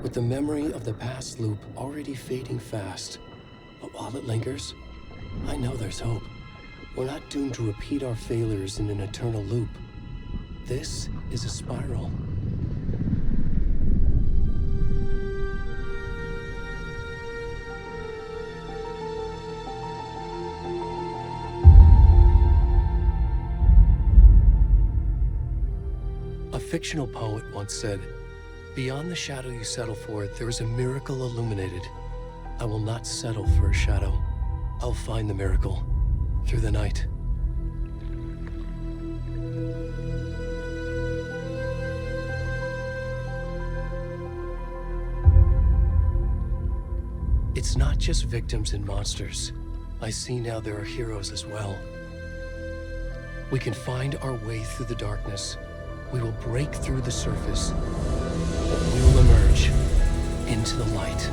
With the memory of the past loop already fading fast. But while it lingers, I know there's hope. We're not doomed to repeat our failures in an eternal loop. This is a spiral. A fictional poet once said, "Beyond the shadow you settle for, there is a miracle illuminated. I will not settle for a shadow. I'll find the miracle through the night." It's not just victims and monsters. I see now there are heroes as well. We can find our way through the darkness. We will break through the surface. We will emerge into the light.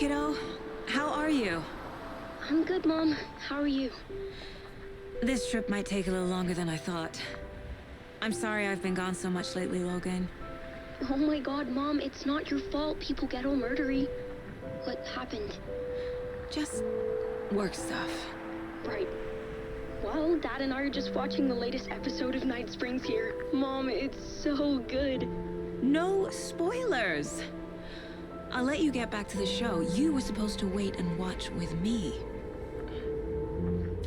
kiddo. How are you? I'm good, Mom. How are you? This trip might take a little longer than I thought. I'm sorry I've been gone so much lately, Logan. Oh my god, Mom, it's not your fault people get all murdery. What happened? Just work stuff. Right. Well, Dad and I are just watching the latest episode of Night Springs here. Mom, it's so good. No spoilers! I'll let you get back to the show. You were supposed to wait and watch with me.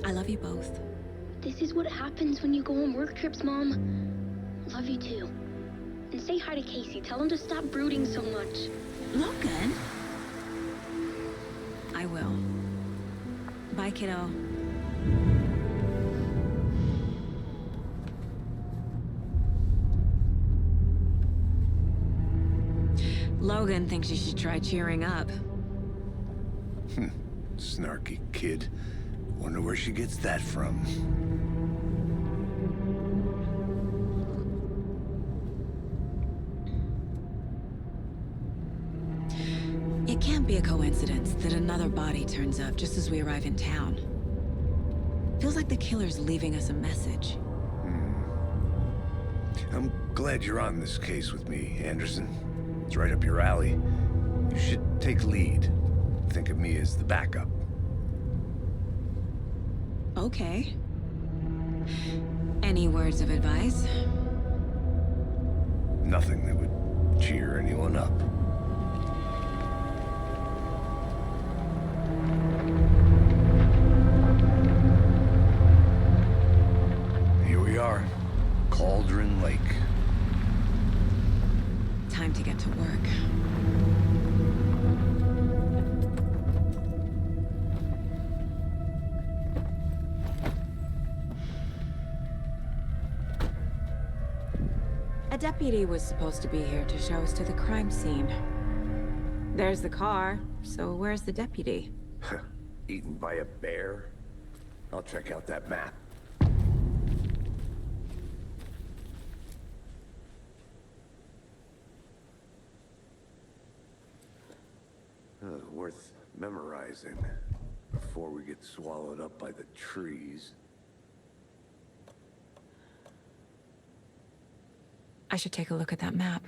I love you both. This is what happens when you go on work trips, Mom. Love you too. And say hi to Casey. Tell him to stop brooding so much. Logan? I will. Bye, kiddo. Logan thinks you should try cheering up. Snarky kid. Wonder where she gets that from. It can't be a coincidence that another body turns up just as we arrive in town. Feels like the killer's leaving us a message. I'm glad you're on this case with me, Anderson. It's right up your alley. You should take lead. Think of me as the backup. Okay. Any words of advice? Nothing that would cheer anyone up. Here we are. Cauldron Lake. Time to get to work. A deputy was supposed to be here to show us to the crime scene. There's the car, so where's the deputy? Eaten by a bear? I'll check out that map. Worth memorizing before we get swallowed up by the trees. I should take a look at that map.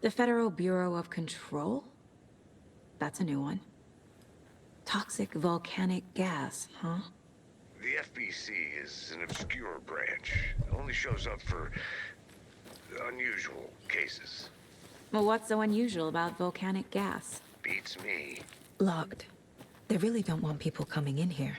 The Federal Bureau of Control? That's a new one. Toxic volcanic gas, huh? The FBC is an obscure branch. It only shows up for unusual cases. Well, what's so unusual about volcanic gas? Beats me. Logged. They really don't want people coming in here.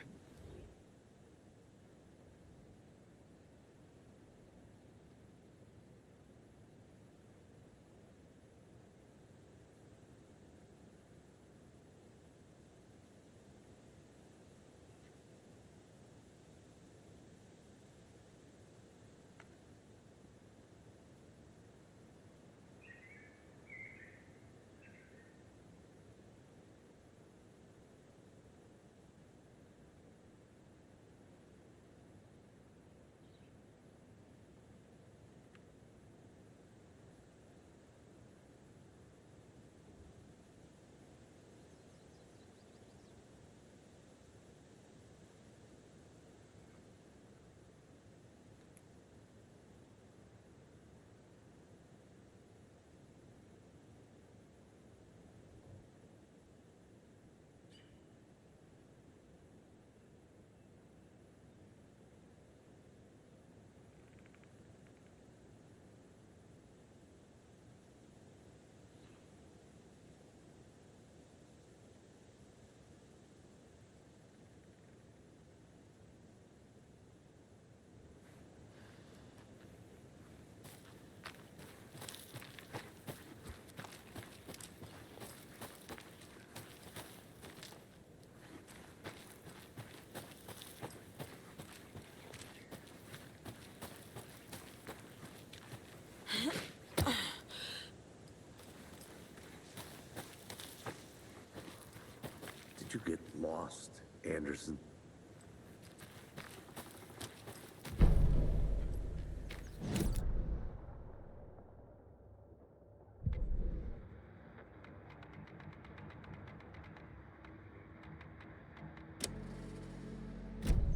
Did you get lost, Anderson?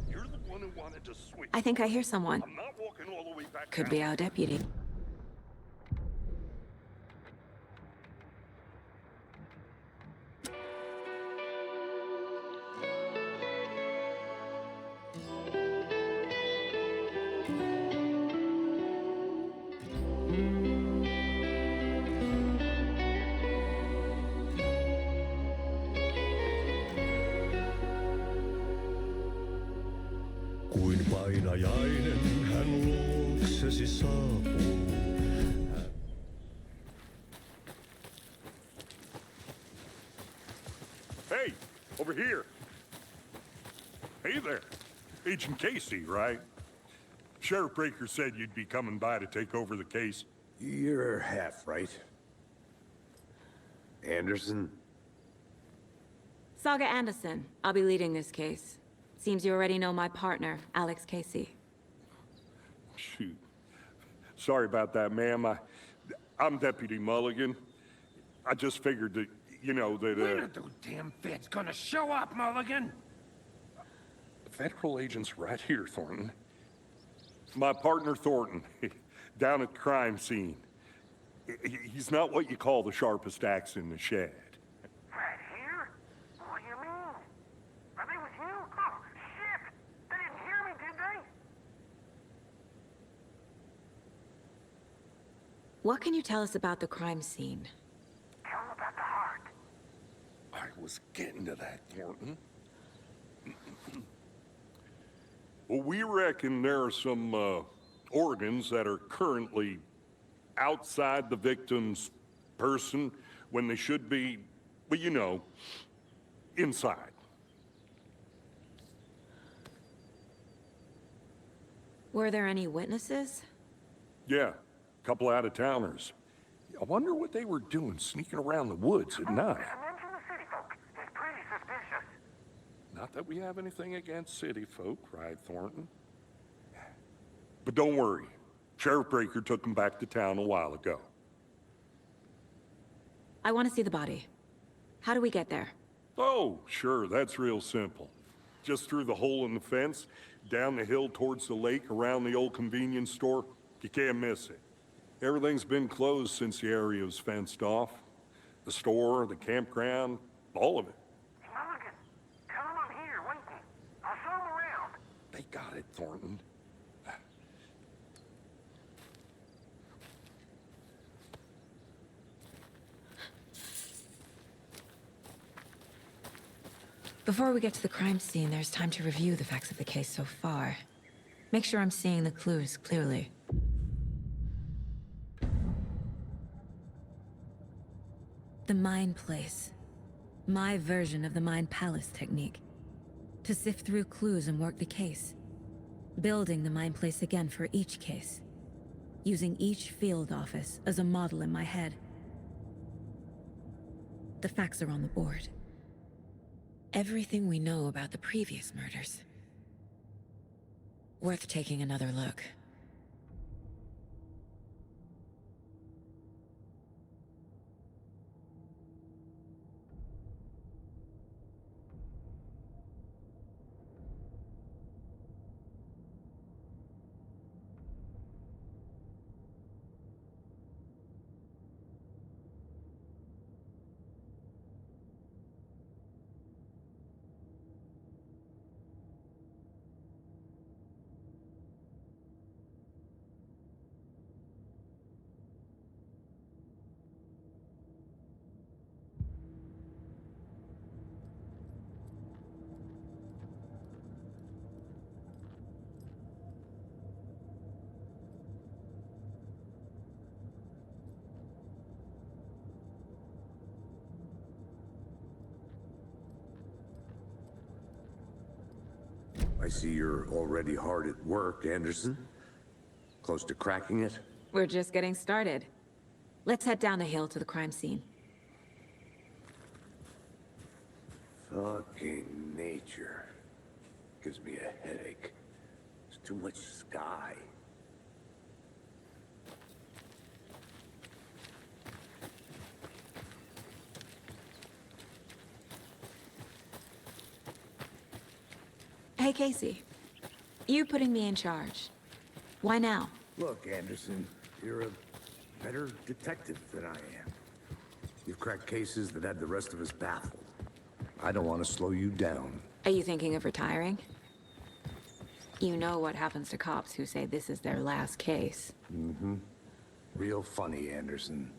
You're the one who wanted to switch. I think I hear someone. I'm not walking all the way back Could down. be our deputy. Kuin painajainen hän luoksesi saapuu. Hey, over here. Hey there. Agent Casey, right? Sheriff Breaker said you'd be coming by to take over the case. You're half right. Anderson? Saga Anderson. I'll be leading this case. Seems you already know my partner, Alex Casey. Shoot. Sorry about that, ma'am. I'm Deputy Mulligan. I just figured that, you know, that, When are those damn feds gonna show up, Mulligan? the federal agent's right here, Thornton. My partner, Thornton, down at the crime scene. He's not what you call the sharpest axe in the shed. Right here? What do you mean? Are they with you? Oh, shit! They didn't hear me, did they? What can you tell us about the crime scene? Tell them about the heart. I was getting to that, Thornton. Well, we reckon there are some organs that are currently outside the victim's person when they should be, well, you know, inside. Were there any witnesses? Yeah, a couple out-of-towners. I wonder what they were doing sneaking around the woods at night. Mention the city folk. It's pretty suspicious. Not that we have anything against city folk, right, Thornton? But don't worry. Sheriff Breaker took them back to town a while ago. I want to see the body. How do we get there? Oh, sure, that's real simple. Just through the hole in the fence, down the hill towards the lake, around the old convenience store. You can't miss it. Everything's been closed since the area was fenced off. The store, the campground, all of it. Mulligan, tell them I'm here waiting. I'll show them around. They got it, Thornton. Before we get to the crime scene, there's time to review the facts of the case so far. Make sure I'm seeing the clues clearly. The Mind Place. My version of the Mind Palace technique. To sift through clues and work the case. Building the Mind Place again for each case. Using each field office as a model in my head. The facts are on the board. Everything we know about the previous murders. Worth taking another look. I see you're already hard at work, Anderson. Close to cracking it? We're just getting started. Let's head down the hill to the crime scene. Fucking nature. Gives me a headache. There's too much sky. Hey, Casey. You putting me in charge. Why now? Look, Anderson, you're a better detective than I am. You've cracked cases that had the rest of us baffled. I don't want to slow you down. Are you thinking of retiring? You know what happens to cops who say this is their last case. Real funny, Anderson.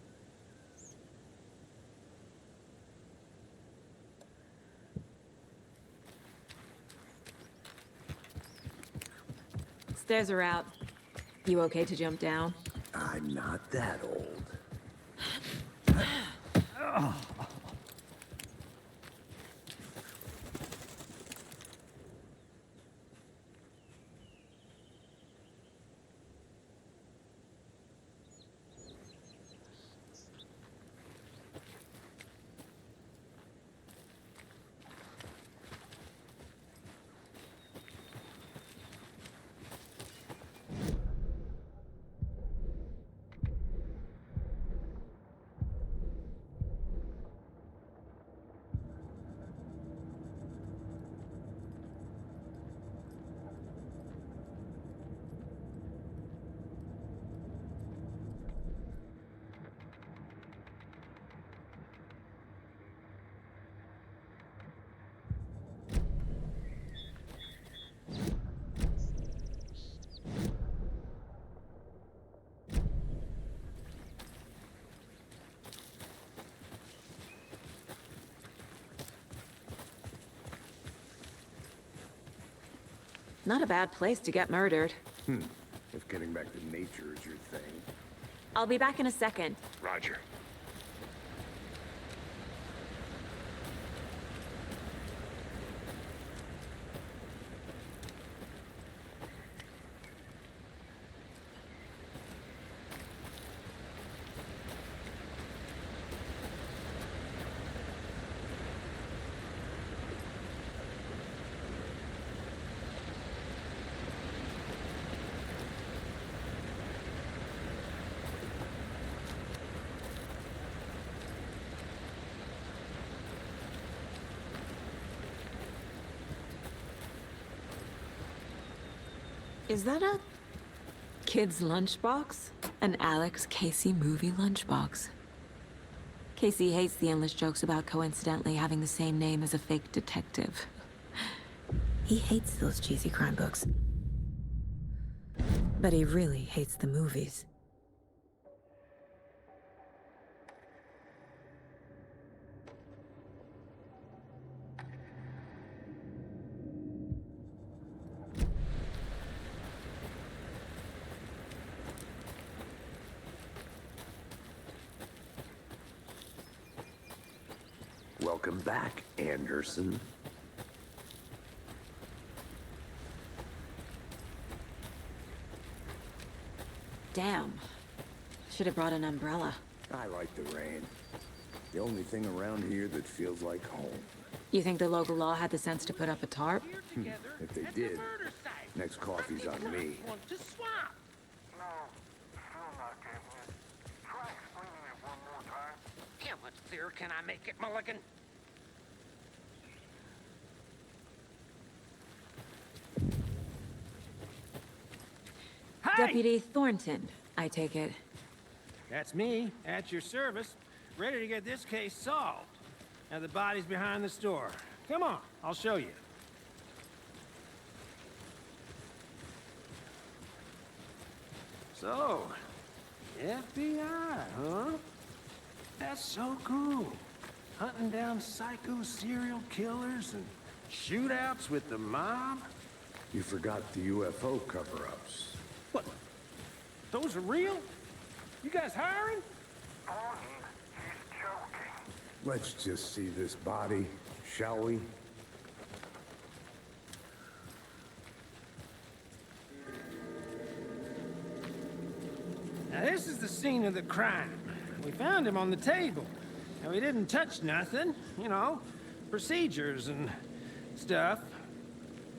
Stairs are out. You okay to jump down? I'm not that old. Not a bad place to get murdered. If getting back to nature is your thing. I'll be back in a second. Roger. Is that a kid's lunchbox? An Alex Casey movie lunchbox. Casey hates the endless jokes about coincidentally having the same name as a fake detective. He hates those cheesy crime books. But he really hates the movies. Welcome back, Anderson. Damn. Should have brought an umbrella. I like the rain. The only thing around here that feels like home. You think the local law had the sense to put up a tarp? If they did, next coffee's on me. Want to swap? No, still not getting it. Try explaining it one more time. How much clearer can I make it, Mulligan? Deputy Thornton, I take it. That's me, at your service, ready to get this case solved. Now the body's behind the store. Come on, I'll show you. So, FBI, huh? That's so cool. Hunting down psycho serial killers and shootouts with the mob. You forgot the UFO cover-ups. What? Those are real? You guys hiring? He's joking. Let's just see this body, shall we? Now this is the scene of the crime. We found him on the table. And we didn't touch nothing, you know, procedures and stuff.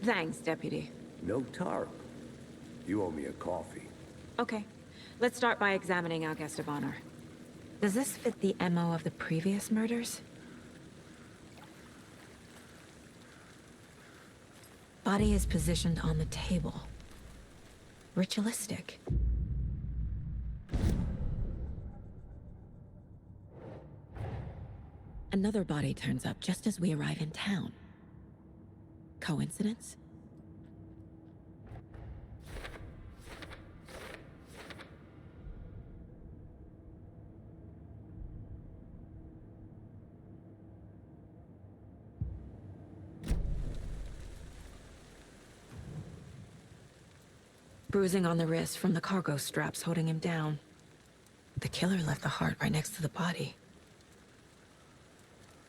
Thanks, Deputy. No tarp. You owe me a coffee. Okay. Let's start by examining our guest of honor. Does this fit the MO of the previous murders? Body is positioned on the table. Ritualistic. Another body turns up just as we arrive in town. Coincidence? Bruising on the wrist from the cargo straps holding him down. The killer left the heart right next to the body.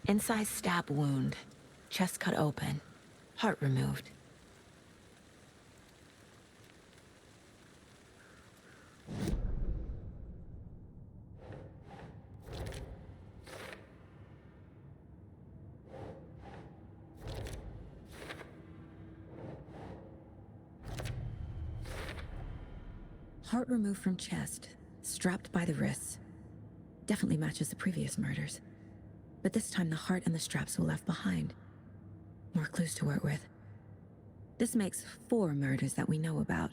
Inside stab wound, chest cut open, heart removed. Heart removed from chest, strapped by the wrists. Definitely matches the previous murders. But this time the heart and the straps were left behind. More clues to work with. This makes 4 murders that we know about.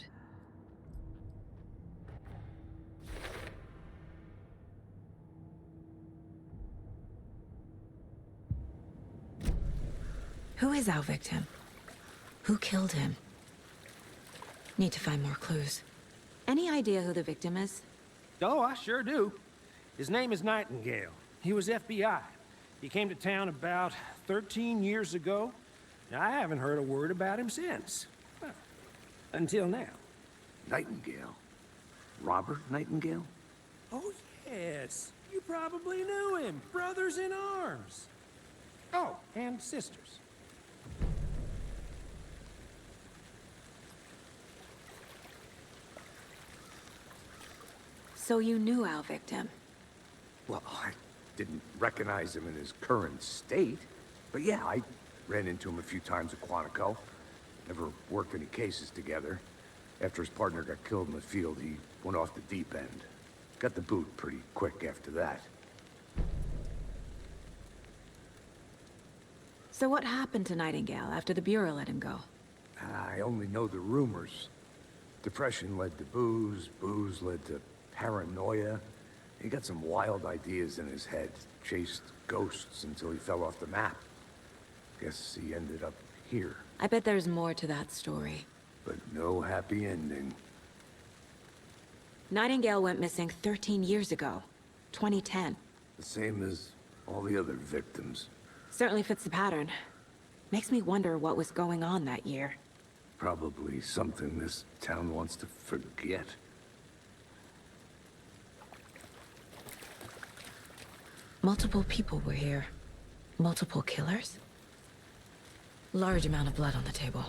Who is our victim? Who killed him? Need to find more clues. Any idea who the victim is? Oh, I sure do. His name is Nightingale. He was FBI. He came to town about 13 years ago. I haven't heard a word about him since. Well, until now. Nightingale? Robert Nightingale? Oh, yes. You probably knew him. Brothers in arms. Oh, and sisters. So you knew our victim? Well, I didn't recognize him in his current state. But yeah, I ran into him a few times at Quantico. Never worked any cases together. After his partner got killed in the field, he went off the deep end. Got the boot pretty quick after that. So what happened to Nightingale after the Bureau let him go? I only know the rumors. Depression led to booze, booze led to paranoia. He got some wild ideas in his head, chased ghosts until he fell off the map. Guess he ended up here, I bet there's more to that story. but no happy ending. Nightingale went missing 13 years ago. 2010. The same as all the other victims. Certainly fits the pattern. Makes me wonder what was going on that year. Probably something this town wants to forget. Multiple people were here. Multiple killers? Large amount of blood on the table.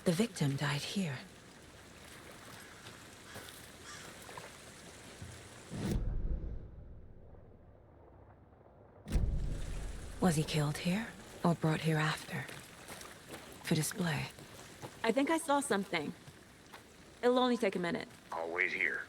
The victim died here. Was he killed here, or brought here after? For display. I think I saw something. It'll only take a minute. I'll wait here.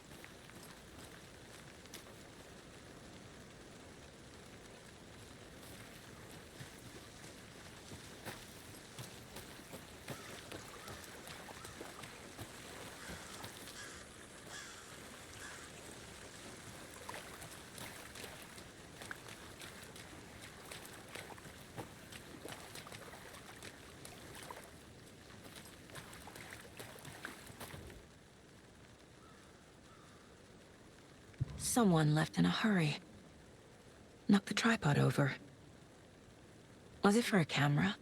Someone left in a hurry. Knocked the tripod over. Was it for a camera?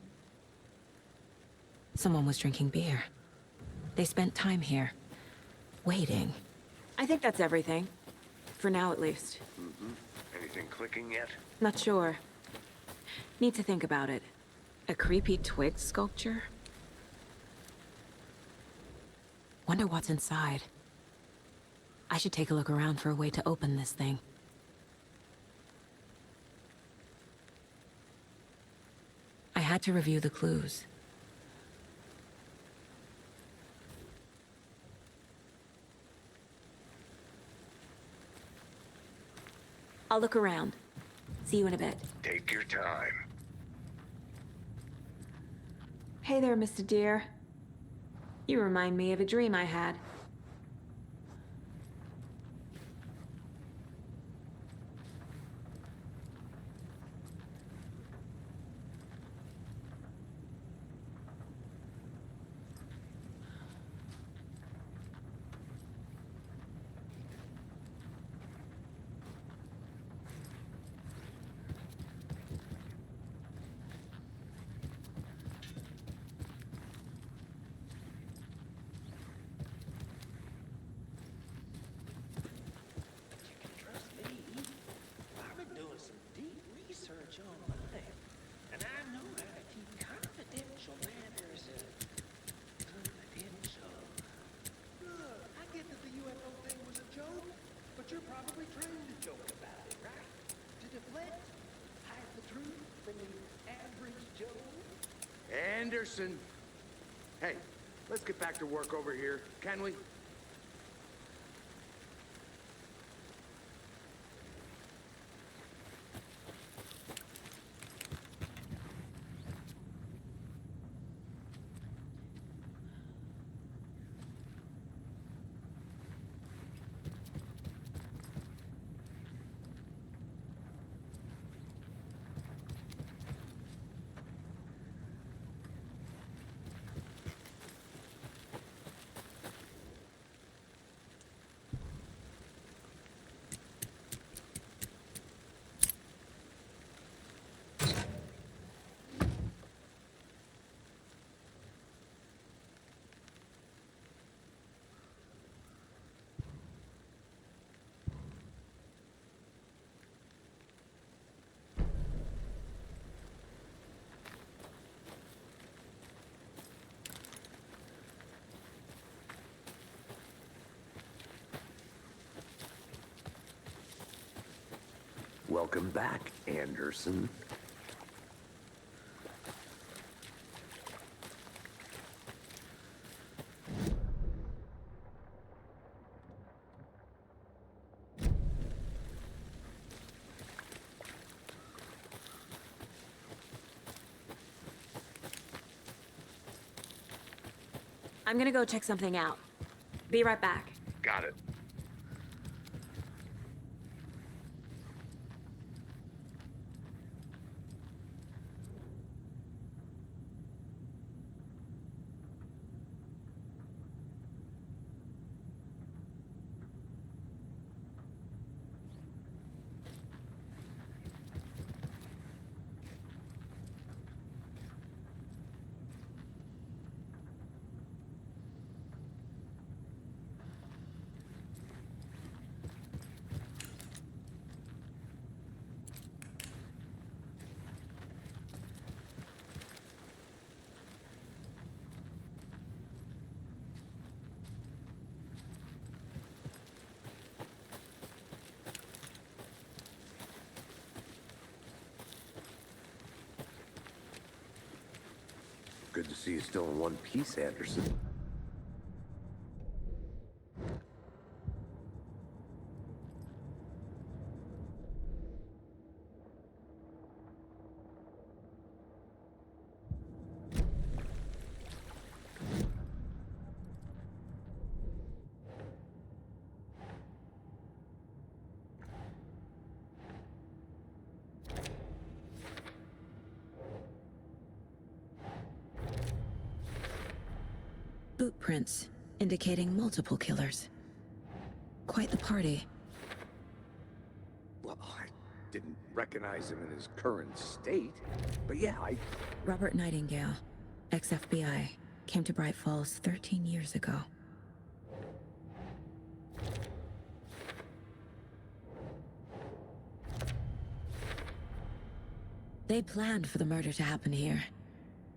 Someone was drinking beer. They spent time here, waiting. I think that's everything. For now, at least. Anything clicking yet? Not sure. Need to think about it. A creepy twig sculpture? Wonder what's inside. I should take a look around for a way to open this thing. I had to review the clues. I'll look around. See you in a bit. Take your time. Hey there, Mr. Deer. You remind me of a dream I had. Trust me, I've been doing some deep research online, and I know how to keep confidential matters confidential. Look, I get that the UFO thing was a joke, but you're probably trained to joke about it, right? To deflect, hide the truth from the average Joe. Anderson! Hey, let's get back to work over here, can we? Welcome back, Anderson. I'm gonna go check something out. Be right back. Got it. Good to see you still in one piece, Anderson. Boot prints, indicating multiple killers. Quite the party. Well, I didn't recognize him in his current state, but yeah, Robert Nightingale, ex-FBI, came to Bright Falls 13 years ago. They planned for the murder to happen here,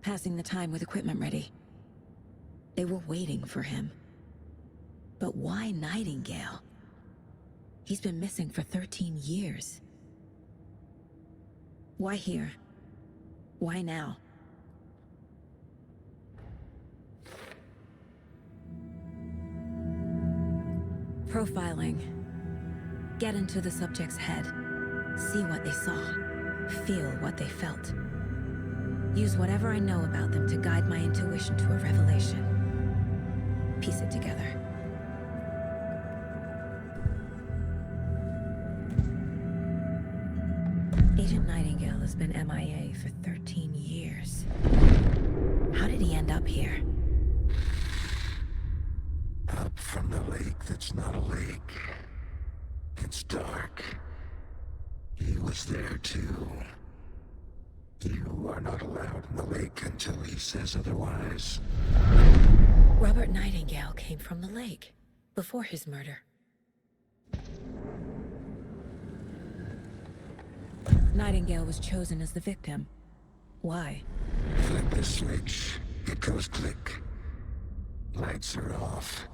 passing the time with equipment ready. They were waiting for him. But why Nightingale? He's been missing for 13 years. Why here? Why now? Profiling. Get into the subject's head. See what they saw. Feel what they felt. Use whatever I know about them to guide my intuition to a revelation. Piece it together. Agent Nightingale has been MIA for 13 years. How did he end up here? Up from the lake that's not a lake. It's dark. He was there too. You are not allowed in the lake until he says otherwise. Robert Nightingale came from the lake, before his murder. Nightingale was chosen as the victim. Why? Flip the switch. It goes click. Lights are off.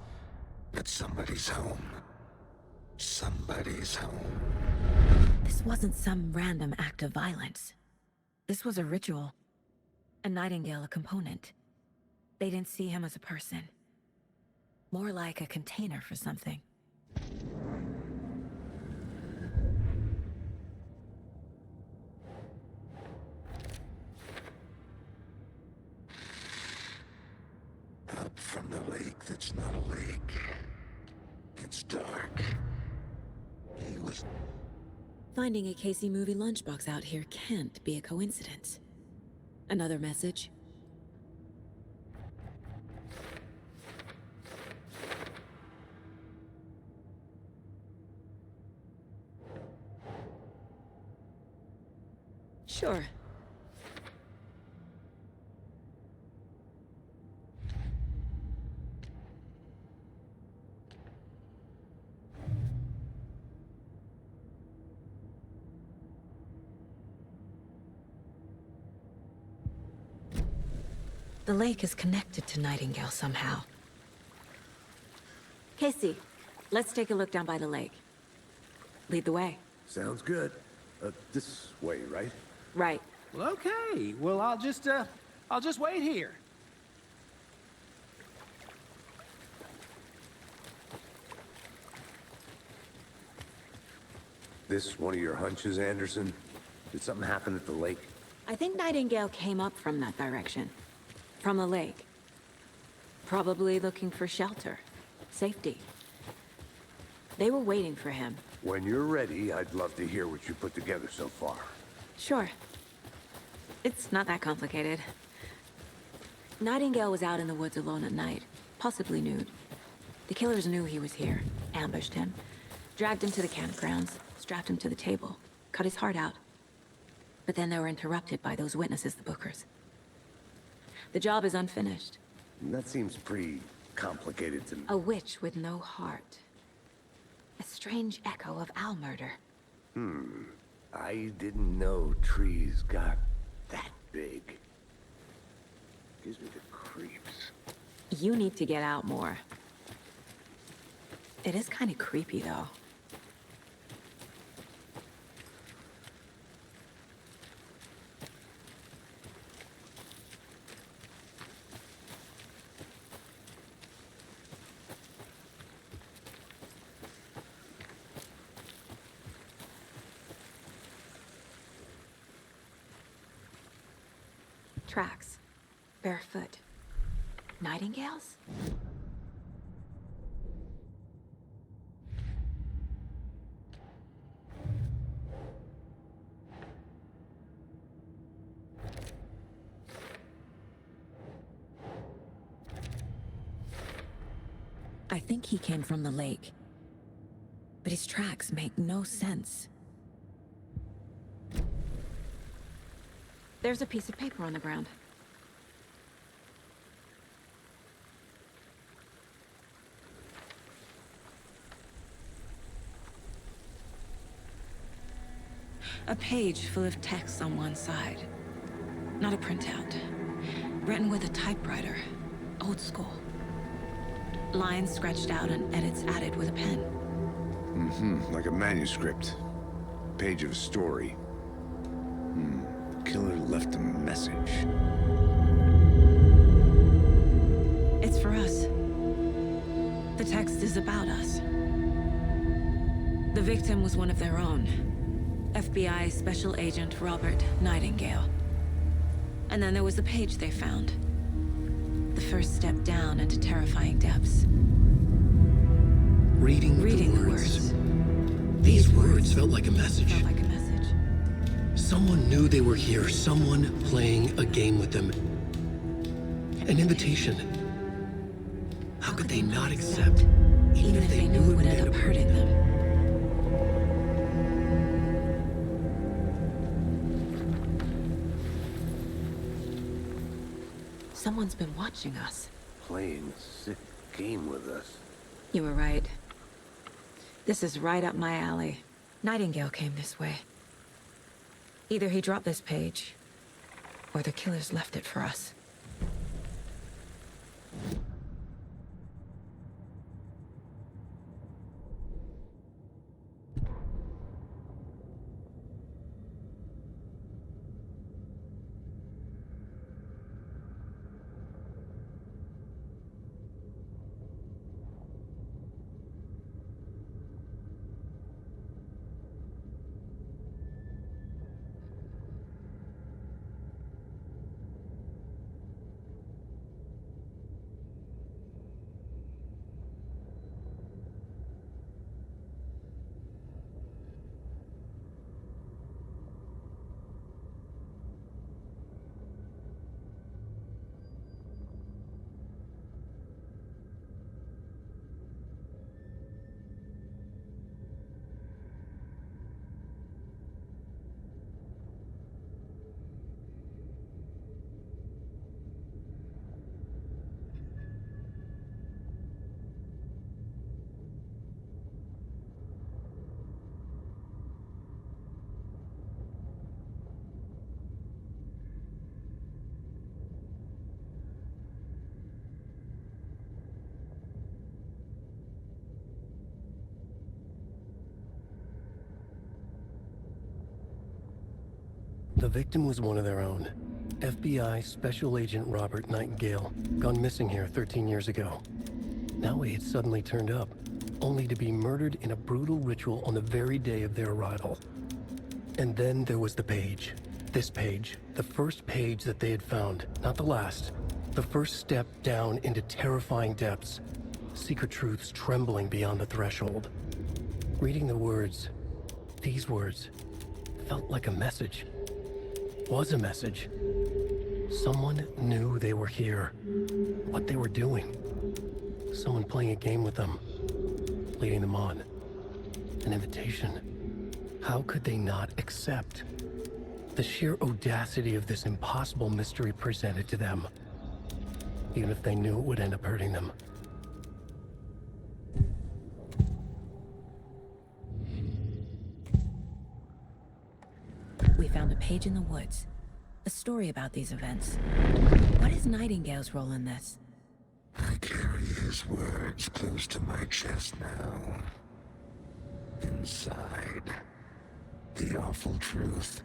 But somebody's home. Somebody's home. This wasn't some random act of violence. This was a ritual. And Nightingale a component. They didn't see him as a person. More like a container for something. Up from the lake that's not a lake. It's dark. He was... Finding a Casey movie lunchbox out here can't be a coincidence. Another message? Sure. The lake is connected to Nightingale somehow. Casey, let's take a look down by the lake. Lead the way. Sounds good. This way, right? Right. Well, okay. Well, I'll just wait here. This one of your hunches, Anderson? Did something happen at the lake? I think Nightingale came up from that direction. From the lake. Probably looking for shelter. Safety. They were waiting for him. When you're ready, I'd love to hear what you put together so far. Sure. It's not that complicated. Nightingale was out in the woods alone at night, possibly nude. The killers knew he was here, ambushed him, dragged him to the campgrounds, strapped him to the table, cut his heart out. But then they were interrupted by those witnesses, the Bookers. The job is unfinished. That seems pretty complicated to me. A witch with no heart. A strange echo of Al murder. I didn't know trees got that big. Gives me the creeps. You need to get out more. It is kind of creepy, though. Tracks. Barefoot. Nightingales? I think he came from the lake. But his tracks make no sense. There's a piece of paper on the ground. A page full of text on one side. Not a printout. Written with a typewriter. Old school. Lines scratched out and edits added with a pen. Like a manuscript. Page of a story. The killer left a message. It's for us. The text is about us. The victim was one of their own. FBI Special Agent Robert Nightingale. And then there was the page they found. The first step down into terrifying depths. Reading the words. These words felt like a message. Felt like a message. Someone knew they were here, someone playing a game with them. An invitation. How could they not accept, even if they knew it would end up hurting them? Someone's been watching us. Playing a sick game with us. You were right. This is right up my alley. Nightingale came this way. Either he dropped this page, or the killers left it for us. The victim was one of their own. FBI Special Agent Robert Nightingale, gone missing here 13 years ago. Now he had suddenly turned up, only to be murdered in a brutal ritual on the very day of their arrival. And then there was the page. This page, the first page that they had found, not the last. The first step down into terrifying depths. Secret truths trembling beyond the threshold. Reading the words, these words, felt like a message. Was a message. Someone knew they were here. What they were doing. Someone playing a game with them. Leading them on. An invitation. How could they not accept? The sheer audacity of this impossible mystery presented to them. Even if they knew it would end up hurting them. We found a page in the woods. A story about these events. What is Nightingale's role in this? I carry his words close to my chest now. Inside, the awful truth.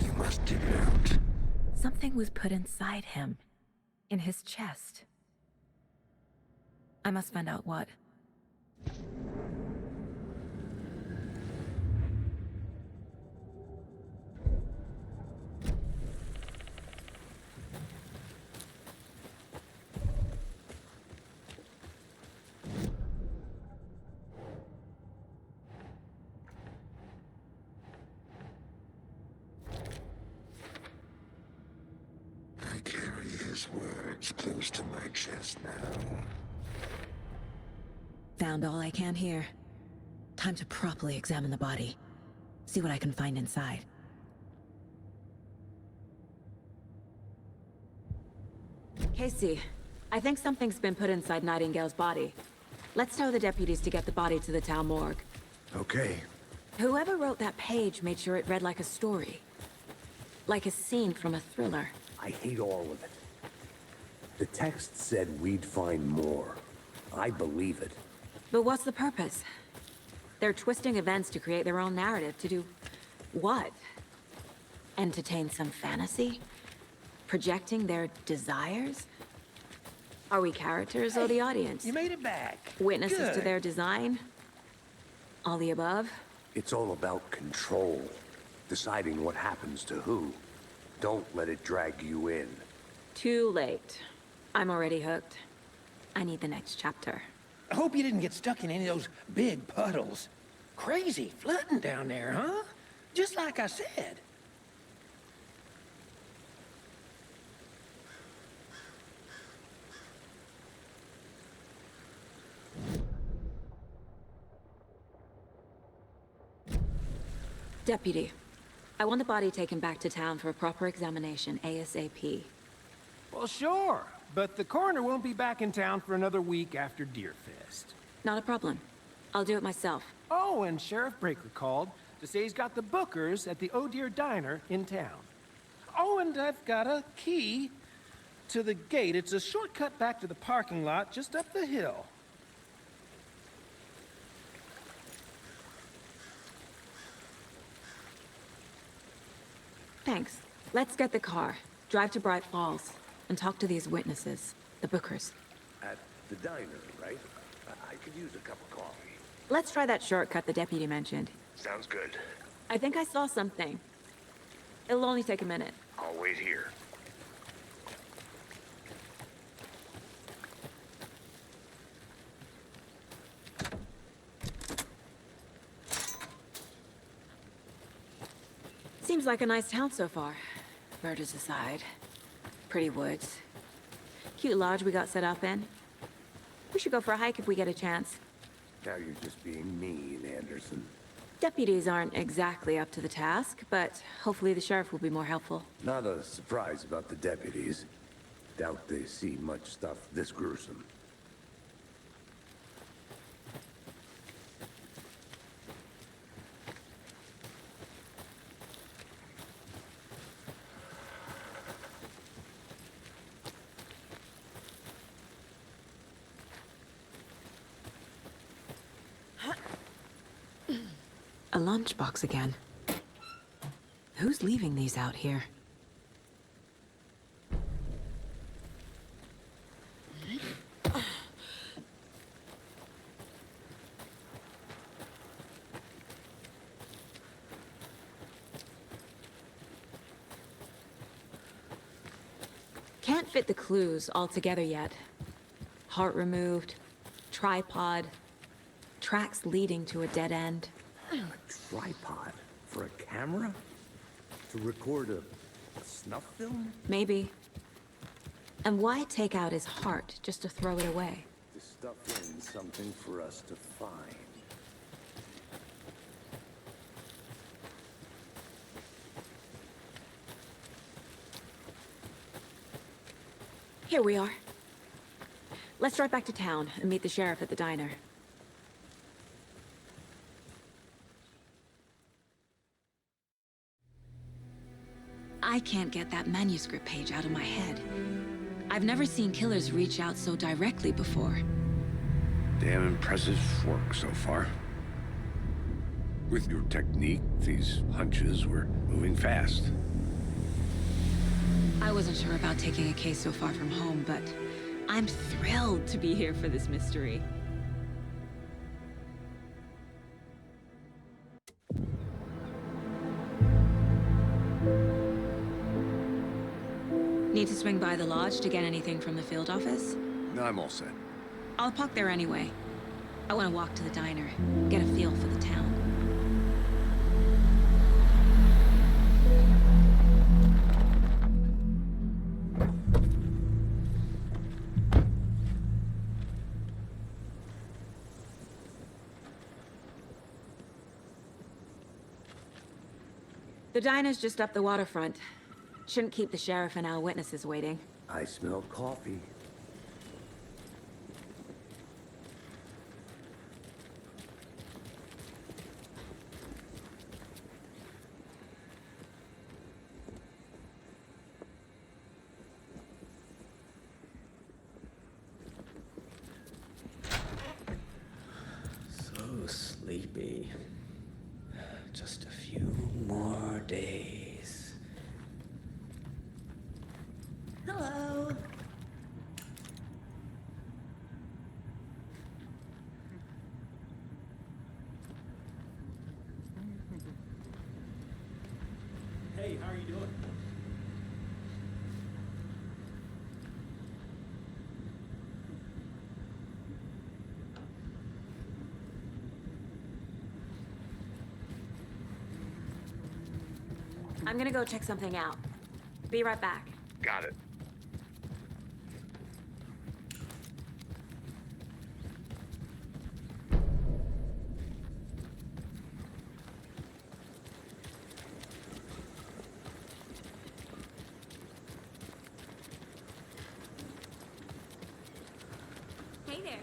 You must dig it out. Something was put inside him. In his chest. I must find out what. I carry his words close to my chest now. Found all I can here. Time to properly examine the body. See what I can find inside. Casey, I think something's been put inside Nightingale's body. Let's tell the deputies to get the body to the town morgue. Okay. Whoever wrote that page made sure it read like a story. Like a scene from a thriller. I hate all of it. The text said we'd find more. I believe it. But what's the purpose? They're twisting events to create their own narrative. To do what? Entertain some fantasy? Projecting their desires? Are we characters or the audience? You made it back. Witnesses to Good. their design? All the above? It's all about control. Deciding what happens to who. Don't let it drag you in. Too late. I'm already hooked. I need the next chapter. I hope you didn't get stuck in any of those big puddles. Crazy flooding down there, huh? Just like I said. Deputy, I want the body taken back to town for a proper examination, ASAP. Well, sure. But the coroner won't be back in town for another week after Deerfest. Not a problem. I'll do it myself. Oh, and Sheriff Breaker called to say he's got the Bookers at the Oh Deer Diner in town. Oh, and I've got a key to the gate. It's a shortcut back to the parking lot just up the hill. Thanks. Let's get the car, drive to Bright Falls, and talk to these witnesses, the Bookers. At the diner, right? I could use a cup of coffee. Let's try that shortcut the deputy mentioned. Sounds good. I think I saw something. It'll only take a minute. I'll wait here. Seems like a nice town so far. Murders aside. Pretty woods. Cute lodge we got set up in. We should go for a hike if we get a chance. Now you're just being mean, Anderson. Deputies aren't exactly up to the task, but hopefully the sheriff will be more helpful. Not a surprise about the deputies. Doubt they see much stuff this gruesome. A lunchbox again. Who's leaving these out here? Can't fit the clues all together yet. Heart removed, tripod, tracks leading to a dead end. A tripod? For a camera? To record a snuff film? Maybe. And why take out his heart just to throw it away? To stuff in something for us to find. Here we are. Let's drive back to town and meet the sheriff at the diner. I can't get that manuscript page out of my head. I've never seen killers reach out so directly before. Damn impressive work so far. With your technique, these hunches were moving fast. I wasn't sure about taking a case so far from home, but I'm thrilled to be here for this mystery. Need to swing by the lodge to get anything from the field office? No, I'm all set. I'll park there anyway. I want to walk to the diner, get a feel for the town. The diner's just up the waterfront. Shouldn't keep the sheriff and our witnesses waiting. I smell coffee. sleepy. Just a few more days. Hello. Hey, how are you doing? I'm gonna go check something out. Be right back. Got it. Hey there.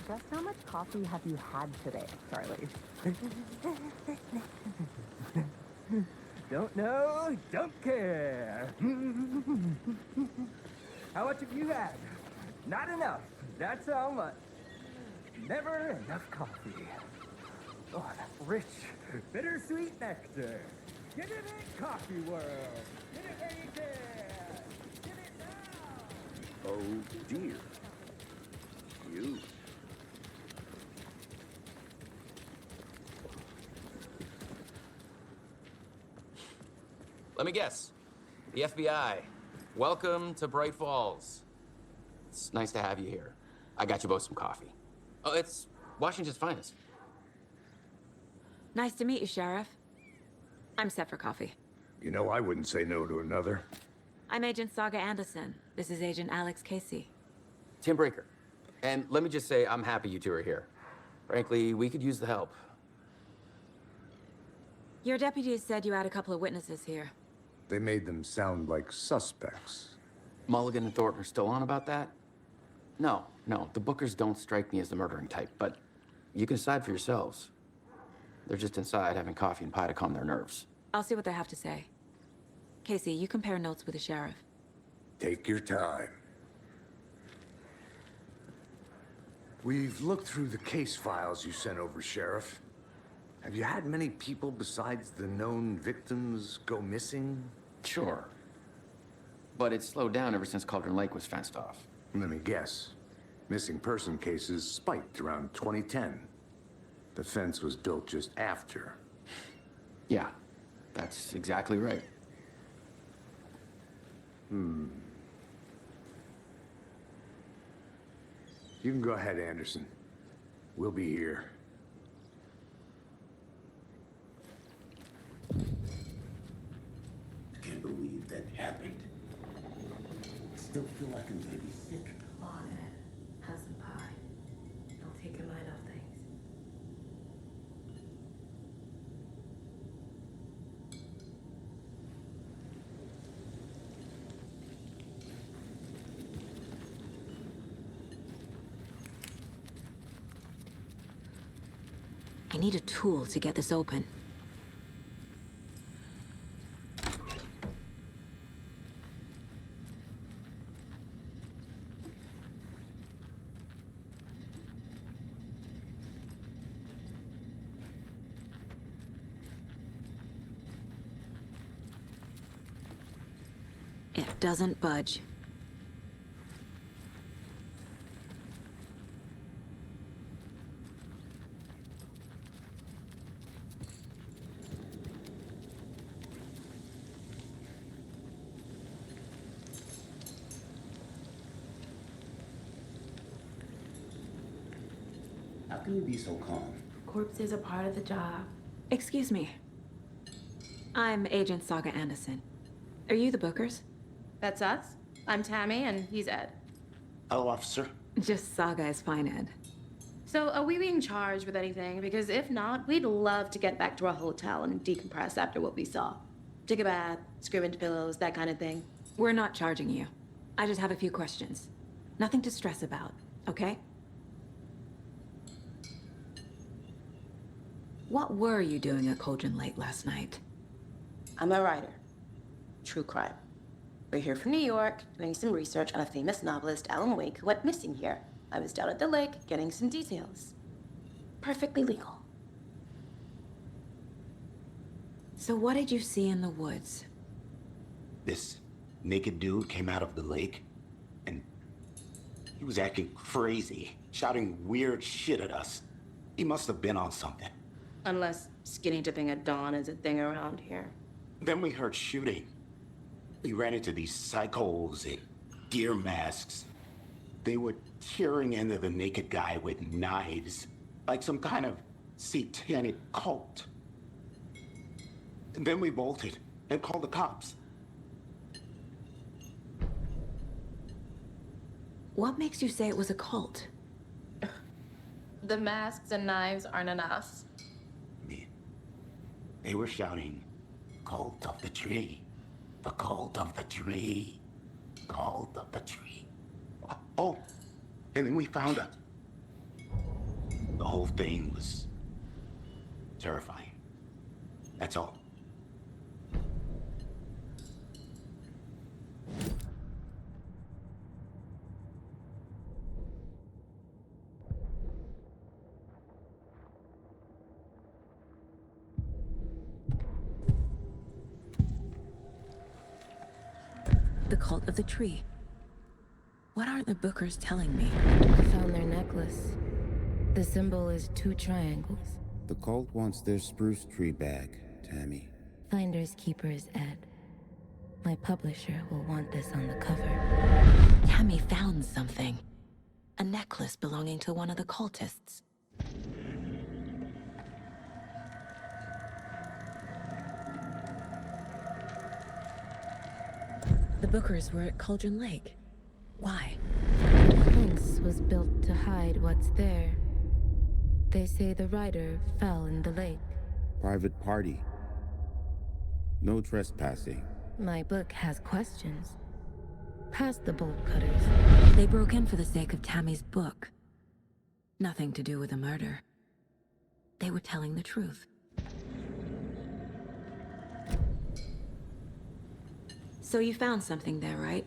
Just how much coffee have you had today, Charlie? Don't know, don't care. How much have you had? Not enough. That's how much. Never enough coffee. Oh, that's rich, bittersweet nectar. Get it in, coffee world. Get it where you can. Get it now. Oh dear. You. Let me guess. The FBI. Welcome to Bright Falls. It's nice to have you here. I got you both some coffee. Oh, it's Washington's finest. Nice to meet you, Sheriff. I'm set for coffee. You know, I wouldn't say no to another. I'm Agent Saga Anderson. This is Agent Alex Casey. Tim Brinker. And let me just say, I'm happy you two are here. Frankly, we could use the help. Your deputies said you had a couple of witnesses here. They made them sound like suspects. Mulligan and Thornton are still on about that? No, the Bookers don't strike me as the murdering type, but you can decide for yourselves. They're just inside having coffee and pie to calm their nerves. I'll see what they have to say. Casey, you compare notes with the sheriff. Take your time. We've looked through the case files you sent over, Sheriff. Have you had many people besides the known victims go missing? Sure. But it's slowed down ever since Cauldron Lake was fenced off. Let me guess. Missing person cases spiked around 2010. The fence was built just after. Yeah, that's exactly right. You can go ahead, Anderson. We'll be here. I can't believe that happened. Still feel like I'm gonna be sick. Oh, Ed, have some pie. Don't take your mind off things. I need a tool to get this open. It doesn't budge. How can you be so calm? Corpses are part of the job. Excuse me. I'm Agent Saga Anderson. Are you the Bookers? That's us. I'm Tammy, and he's Ed. Hello, officer. Just Saga is fine, Ed. So, are we being charged with anything? Because if not, we'd love to get back to our hotel and decompress after what we saw. Take a bath, scream into pillows, that kind of thing. We're not charging you. I just have a few questions. Nothing to stress about, okay? What were you doing at Cauldron Lake last night? I'm a writer. True crime. We're here from New York, doing some research on a famous novelist, Alan Wake, who went missing here. I was down at the lake, getting some details. Perfectly legal. So what did you see in the woods? This naked dude came out of the lake, and he was acting crazy, shouting weird shit at us. He must have been on something. Unless skinny dipping at dawn is a thing around here. Then we heard shooting. We ran into these psychos in deer masks. They were tearing into the naked guy with knives, like some kind of satanic cult. And then we bolted and called the cops. What makes you say it was a cult? The masks and knives aren't enough. They were shouting, "Cult of the tree, the cult of the tree, cult of the tree." Oh, and then we found out. The whole thing was terrifying. That's all. The cult of the tree. What are the Bookers telling me? I found their necklace. The symbol is 2 triangles. The cult wants their spruce tree back, Tammy. Finders keepers, Ed. My publisher will want this on the cover. Tammy found something. A necklace belonging to one of the cultists. The Bookers were at Cauldron Lake. Why? The fence was built to hide what's there. They say the rider fell in the lake. Private party. No trespassing. My book has questions. Past the bolt cutters. They broke in for the sake of Tammy's book. Nothing to do with the murder. They were telling the truth. So you found something there, right?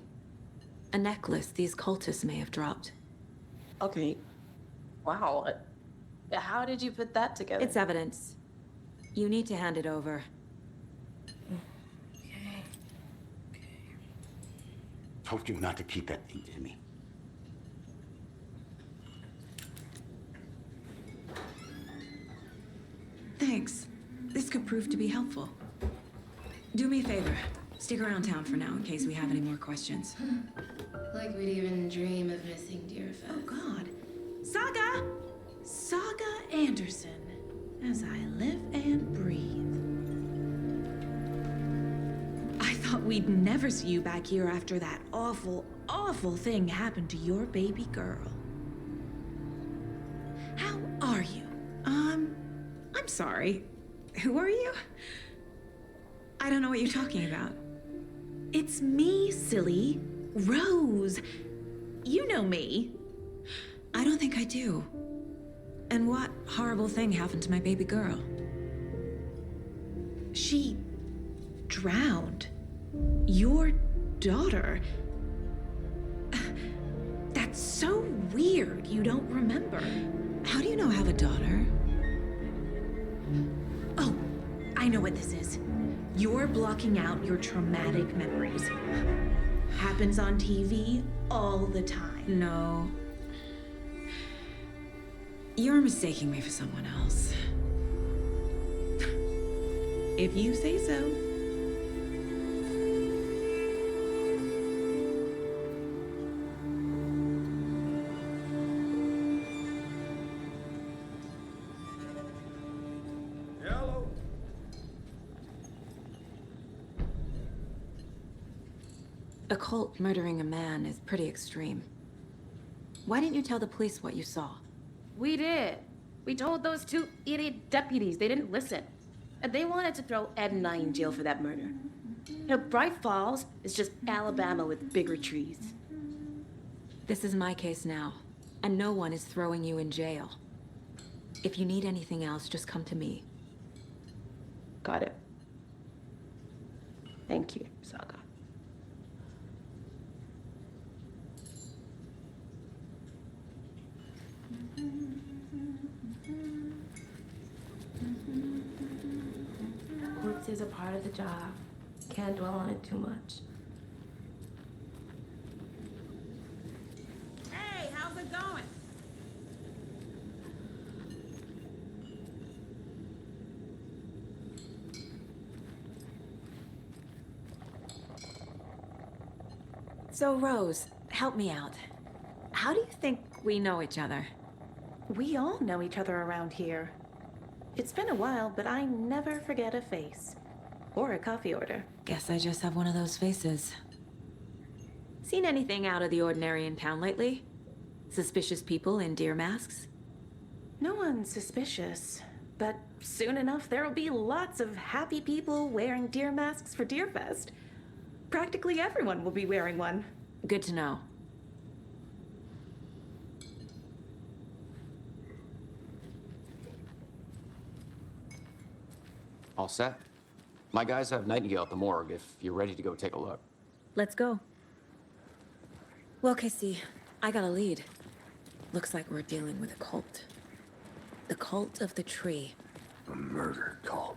A necklace these cultists may have dropped. Okay. Wow. How did you put that together? It's evidence. You need to hand it over. Told you not to keep that thing to me. Thanks. This could prove to be helpful. Do me a favor. Stick around town for now in case we have any more questions. Like we'd even dream of missing dear friends. Oh, God. Saga! Saga Anderson. As I live and breathe. I thought we'd never see you back here after that awful, awful thing happened to your baby girl. How are you? I'm sorry. Who are you? I don't know what you're talking about. It's me, silly. Rose. You know me. I don't think I do. And what horrible thing happened to my baby girl? She drowned. Your daughter. That's so weird you don't remember. How do you know I have a daughter? Oh, I know what this is. You're blocking out your traumatic memories. Happens on TV all the time. No. You're mistaking me for someone else. If you say so. Hello. A cult murdering a man is pretty extreme. Why didn't you tell the police what you saw? We did. We told those 2 idiot deputies. They didn't listen. And they wanted to throw Ed and I in jail for that murder. You know, Bright Falls is just Alabama with bigger trees. This is my case now, and no one is throwing you in jail. If you need anything else, just come to me. Got it. Thank you, Saga. is a part of the job. Can't dwell on it too much. Hey, how's it going? So, Rose, help me out. How do you think we know each other? We all know each other around here. It's been a while, but I never forget a face. Or a coffee order. Guess I just have one of those faces. Seen anything out of the ordinary in town lately? Suspicious people in deer masks? No one's suspicious. But soon enough, there'll be lots of happy people wearing deer masks for Deerfest. Practically everyone will be wearing one. Good to know. All set? My guys have Nightingale at the morgue if you're ready to go take a look. Let's go. Well, Casey, I got a lead. Looks like we're dealing with a cult. The cult of the tree. A murder cult.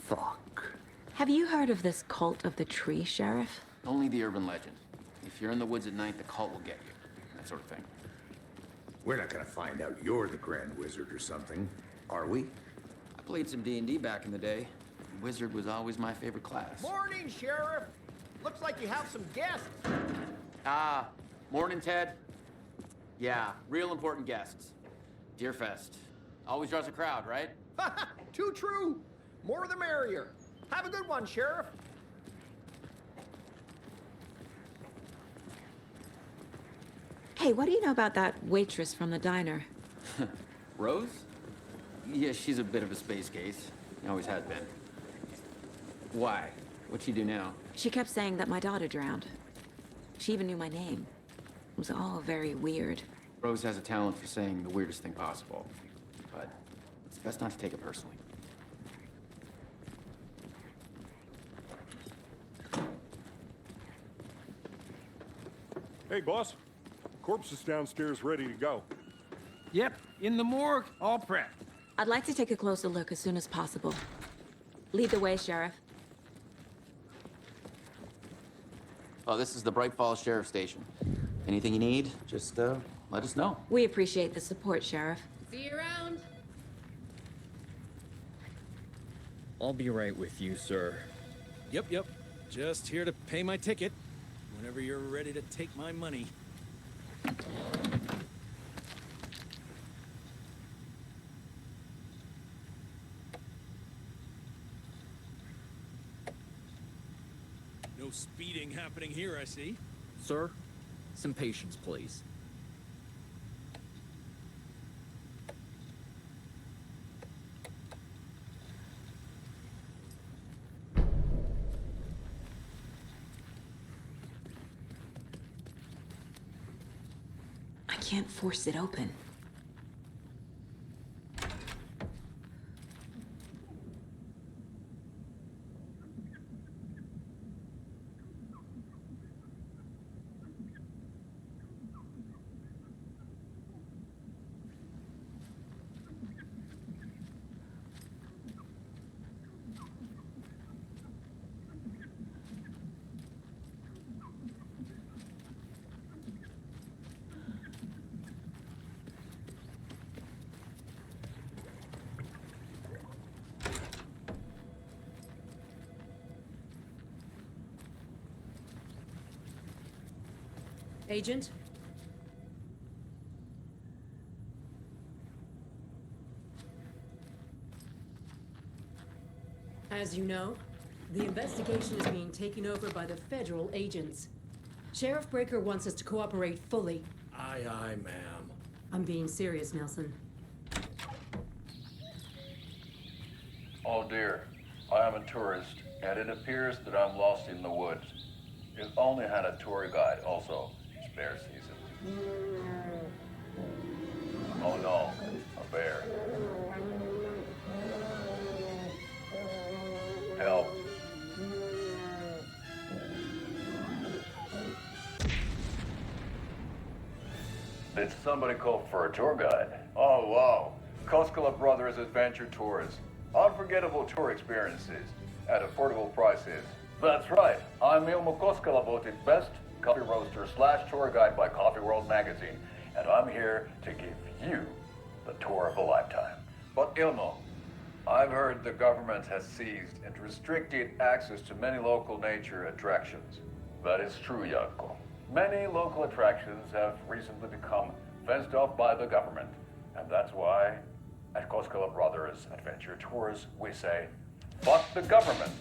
Fuck. Have you heard of this cult of the tree, Sheriff? Only the urban legend. If you're in the woods at night, the cult will get you. That sort of thing. We're not gonna find out you're the Grand Wizard or something, are we? I played some D&D back in the day. Wizard was always my favorite class. Morning, Sheriff. Looks like you have some guests. Morning, Ted. Yeah, real important guests. Deerfest. Always draws a crowd, right? Too true. More the merrier. Have a good one, Sheriff. Hey, what do you know about that waitress from the diner? Rose? Yeah, she's a bit of a space case. Always has been. Why? What'd she do now? She kept saying that my daughter drowned. She even knew my name. It was all very weird. Rose has a talent for saying the weirdest thing possible. But it's best not to take it personally. Hey, boss. Corpse is downstairs ready to go. Yep, in the morgue, all prepped. I'd like to take a closer look as soon as possible. Lead the way, Sheriff. Oh, this is the Bright Falls Sheriff Station. Anything you need, just let us know. We appreciate the support, Sheriff. See you around. I'll be right with you, sir. Yep. Just here to pay my ticket. Whenever you're ready to take my money. No speeding happening here, I see. Sir, some patience, please. I can't force it open. Agent? As you know, the investigation is being taken over by the federal agents. Sheriff Breaker wants us to cooperate fully. Aye, ma'am. I'm being serious, Nelson. Oh dear, I am a tourist, and it appears that I'm lost in the woods. If only had a tour guide also. It's bear season. Oh no, a bear. Help. Did somebody call for a tour guide? Oh wow, Koskela Brothers Adventure Tours. Unforgettable tour experiences at affordable prices. That's right. I'm Ilmo Koskela, voted best coffee roaster / tour guide by Coffee World magazine, and I'm here to give you the tour of a lifetime. But Ilmo, I've heard the government has seized and restricted access to many local nature attractions. That is true, Janko. Many local attractions have recently become fenced off by the government, and that's why at Koskela Brothers Adventure Tours we say, fuck the government.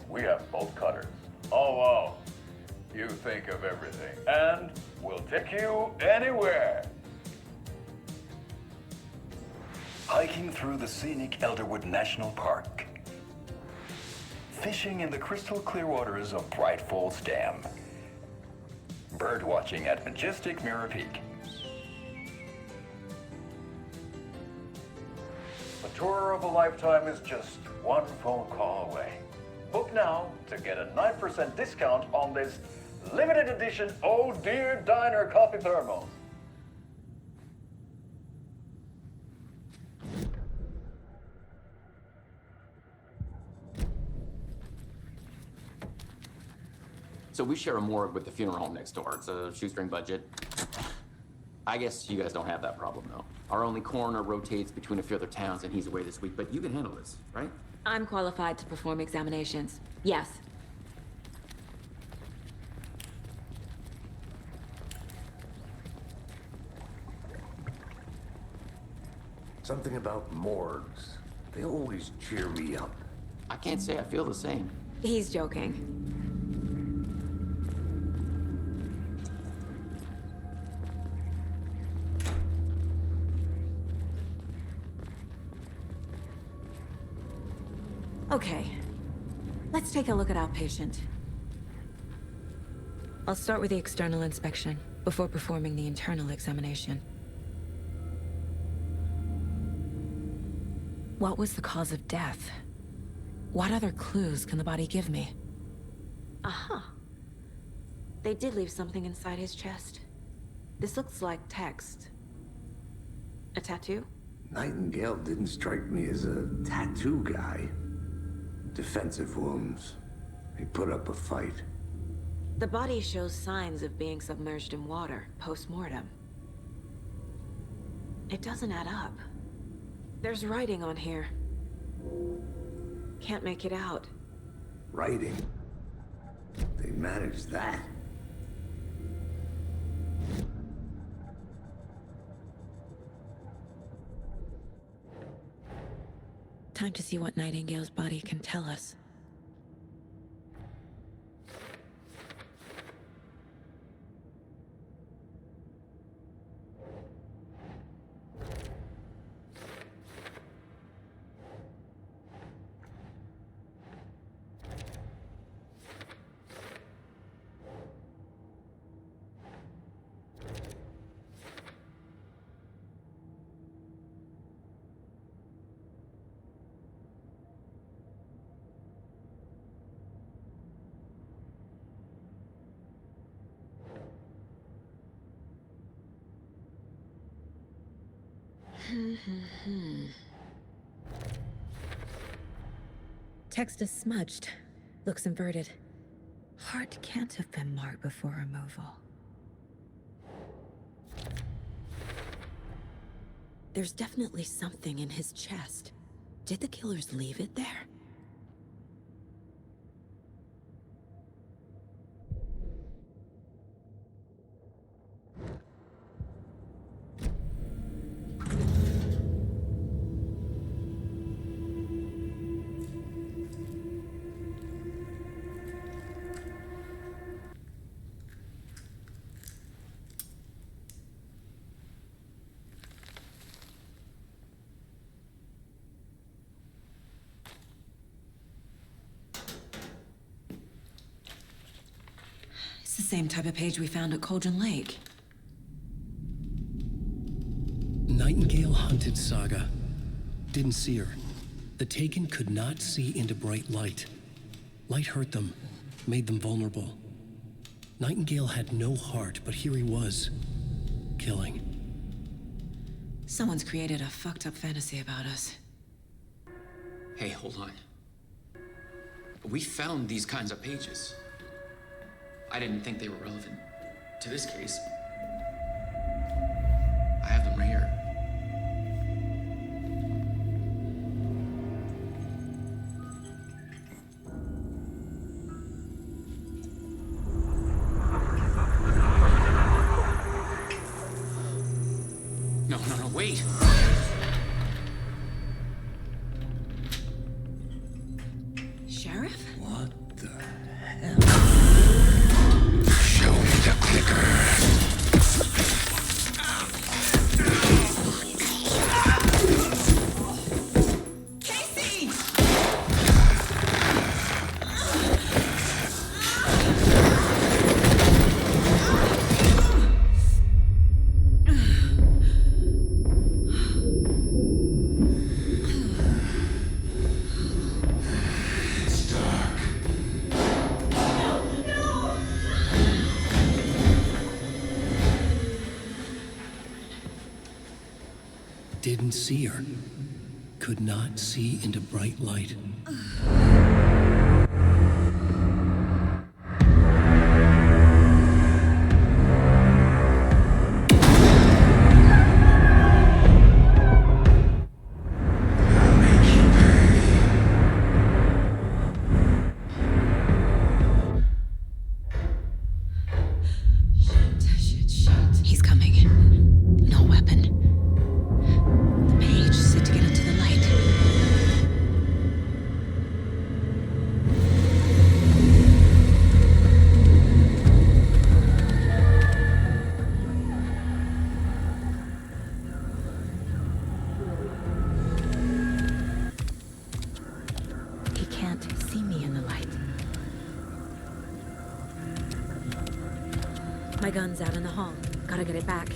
We have bolt cutters. Oh wow, you think of everything, and we'll take you anywhere. Hiking through the scenic Elderwood National Park. Fishing in the crystal clear waters of Bright Falls Dam. Bird watching at majestic Mirror Peak. A tour of a lifetime is just one phone call away. Book now to get a 9% discount on this limited edition Oh Dear Diner coffee thermos. So we share a morgue with the funeral home next door. It's a shoestring budget. I guess you guys don't have that problem, though. Our only coroner rotates between a few other towns, and he's away this week, but you can handle this, right? I'm qualified to perform examinations. Yes. Something about morgues. They always cheer me up. I can't say I feel the same. He's joking. Okay, let's take a look at our patient. I'll start with the external inspection before performing the internal examination. What was the cause of death? What other clues can the body give me? Aha. They did leave something inside his chest. This looks like text. A tattoo? Nightingale didn't strike me as a tattoo guy. Defensive wounds. He put up a fight. The body shows signs of being submerged in water post-mortem. It doesn't add up. There's writing on here. Can't make it out. Writing? They managed that. Time to see what Nightingale's body can tell us. Text is smudged. Looks inverted. Heart can't have been marked before removal. There's definitely something in his chest. Did the killers leave it there? It's the same type of page we found at Cauldron Lake. Nightingale hunted Saga. Didn't see her. The Taken could not see into bright light. Light hurt them, made them vulnerable. Nightingale had no heart, but here he was, killing. Someone's created a fucked up fantasy about us. Hey, hold on. We found these kinds of pages. I didn't think they were relevant to this case. I have them right here. No, wait! Sheriff? What the hell? Show me the clicker. Casey! Didn't see her. Could not see into bright light. Shit. He's coming. No weapon. The page said to get into the light. He can't see me in the light. My gun's out in the hall. Gotta get it back.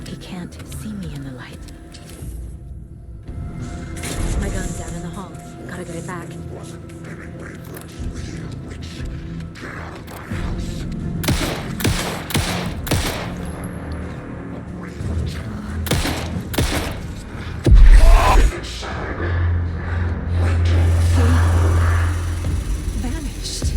He can't see me in the light. My gun's out in the hall. Gotta get it back. Vanished.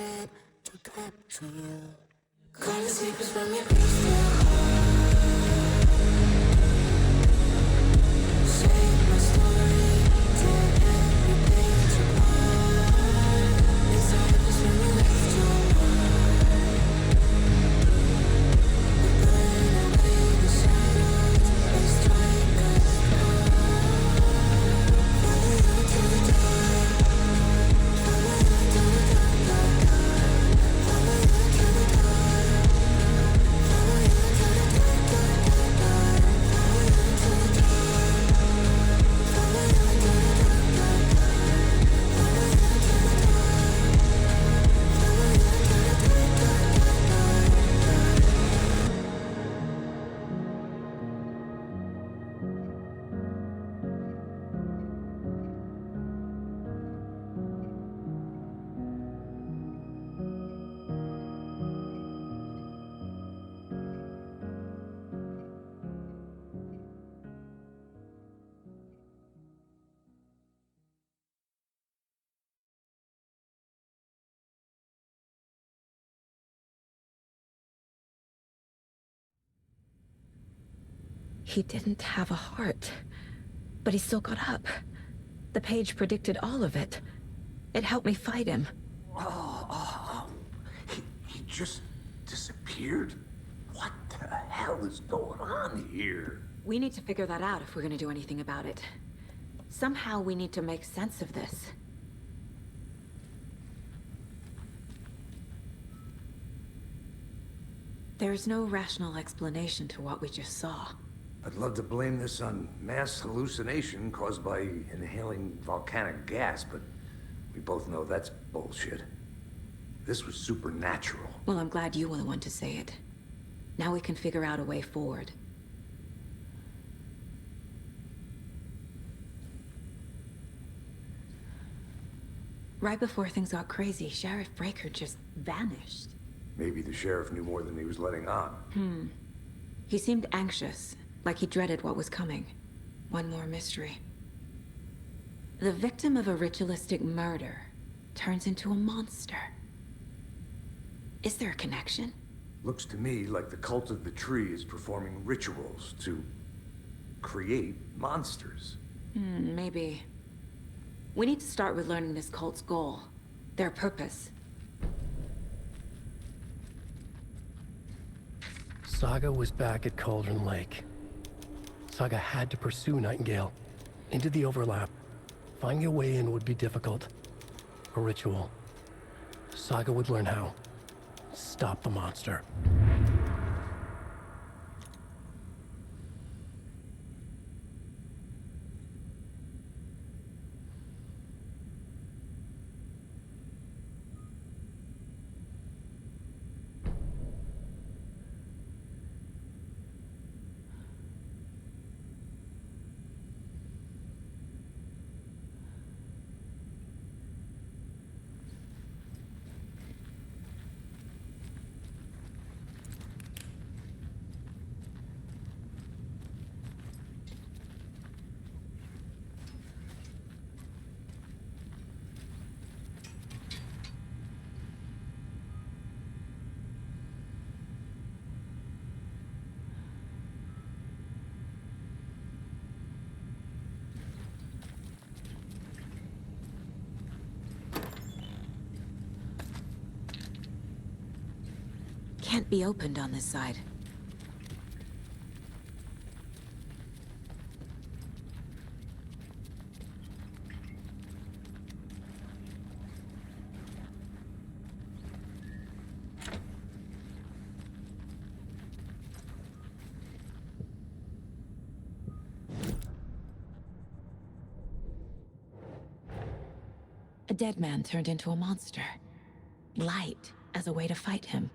bed to capture you. Calling secrets from your crystal heart. Shape my story, tear every page apart. Inside was when you left your mark. We burn away the shadows, they strike us apart. Follow you to the dark. Follow you to the dark, dark, dark. Follow you to the dark. Follow you to the dark, dark, dark, dark. Follow you to the dark. Follow you to the dark, dark, dark. Follow you to the dark. Follow you to the dark, He didn't have a heart, but he still got up. The page predicted all of it. It helped me fight him. He just disappeared? What the hell is going on here? We need to figure that out if we're gonna do anything about it. Somehow we need to make sense of this. There's no rational explanation to what we just saw. I'd love to blame this on mass hallucination caused by inhaling volcanic gas, but we both know that's bullshit. This was supernatural. Well, I'm glad you were the one to say it. Now we can figure out a way forward. Right before things got crazy, Sheriff Breaker just vanished. Maybe the sheriff knew more than he was letting on. He seemed anxious, like he dreaded what was coming. One more mystery. The victim of a ritualistic murder turns into a monster. Is there a connection? Looks to me like the cult of the tree is performing rituals to create monsters. Maybe. We need to start with learning this cult's goal. Their purpose. Saga was back at Cauldron Lake. Saga had to pursue Nightingale. Into the overlap. Finding a way in would be difficult. A ritual. Saga would learn how. Stop the monster. Can't be opened on this side. A dead man turned into a monster. Light as a way to fight him.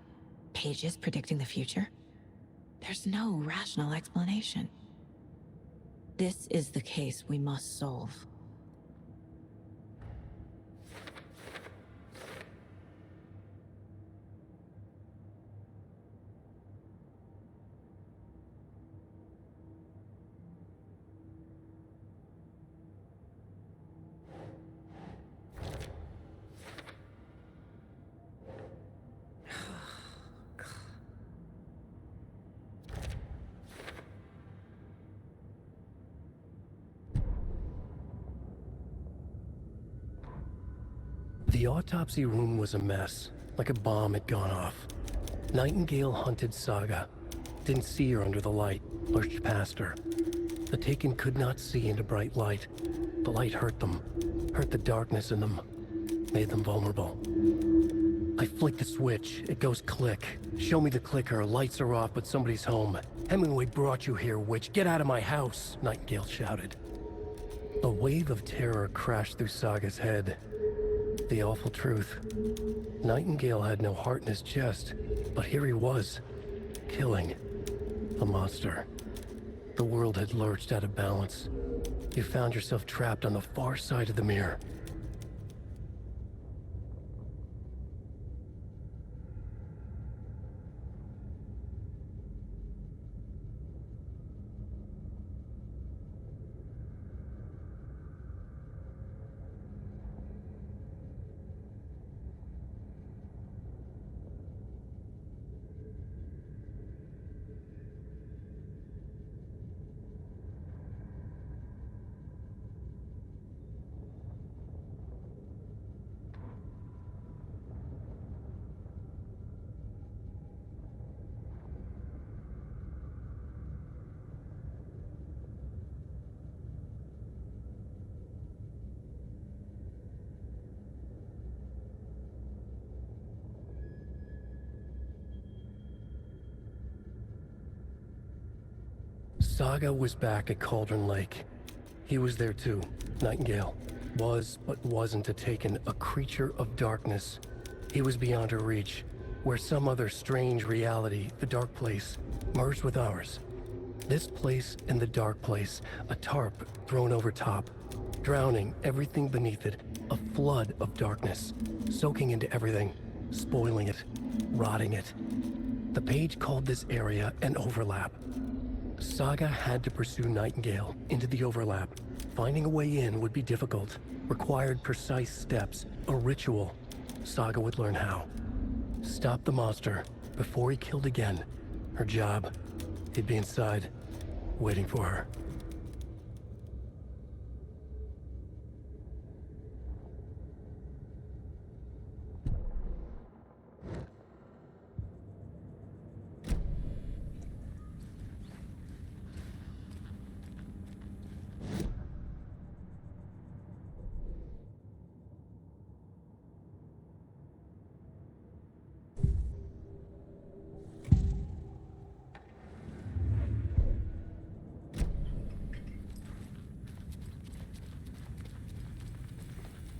Pages predicting the future? There's no rational explanation. This is the case we must solve. The autopsy room was a mess, like a bomb had gone off. Nightingale hunted Saga. Didn't see her under the light, pushed past her. The Taken could not see into bright light. The light hurt them, hurt the darkness in them, made them vulnerable. I flick the switch, it goes click. Show me the clicker, lights are off, but somebody's home. Hemingway brought you here, witch. Get out of my house, Nightingale shouted. A wave of terror crashed through Saga's head. The awful truth. Nightingale had no heart in his chest, but here he was, killing a monster. The world had lurched out of balance. You found yourself trapped on the far side of the mirror. Saga was back at Cauldron Lake. He was there too, Nightingale. Was, but wasn't a Taken, a creature of darkness. He was beyond her reach, where some other strange reality, the Dark Place, merged with ours. This place and the Dark Place, a tarp thrown over top, drowning everything beneath it, a flood of darkness, soaking into everything, spoiling it, rotting it. The page called this area an overlap. Saga had to pursue Nightingale into the overlap. Finding a way in would be difficult, required precise steps, a ritual. Saga would learn how. Stop the monster before he killed again. Her job. He'd be inside, waiting for her.